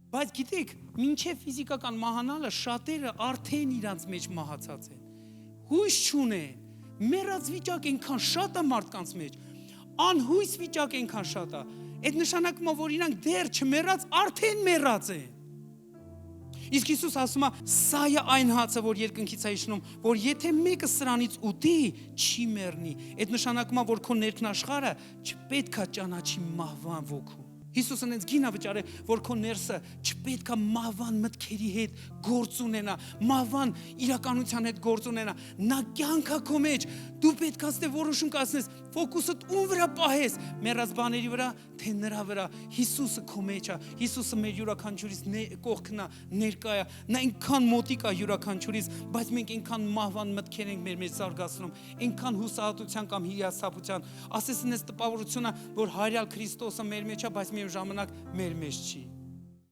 Բայց գիտեք, մինչև ֆիզիկական մահանալը շատերը արդեն իրանց մեջ մահացած են։ Հույս չունեն, մեռած վիճակ այնքան շատ է մարդկանց մեջ, անհույս վիճակ այնքան շատ է։ Այդ նշանակում է, որ իրանք դեռ չմեռած, արդեն մեռած են։ Իսկ Հիսուս ասում է, սա է այն հացը, որ երկնքից է իջնում, որ եթե մեկը սրանից ուտի, չի մեռնի։ Այդ նշանակում է, որ քո ներքնաշխարհը չպետք է ճանաչի մահվան ոգու։ Հիսուսը նենց գինա վճարե, որ քո ներսը չպետք է մահվան մտքերի հետ գործ ունենա, մահվան իրականության հետ գործ ունենա։ Նա կյանք է քո մեջ, դու պետք է ստե որոշում կայացնես, ֆոկուսդ ում վրա պահես, մեռած բաների վրա, թե նրա վրա։ Հիսուսը քո մեջ է, Հիսուսը մեր յուրաքանչյուրից կողքն է, ներկա է, նա այնքան մոտիկ է յուրաքանչյուրից, բայց մենք այնքան մահվան մտքեր ենք մեր մեջ զարգացնում, այնքան հուսահատության կամ հիասթափության, ասես ինձ տպավորությունը, որ հայրյալ Քրիստոսը մեր մեջ է, բայց միևնույն ժամանակ մեր մեջ չի։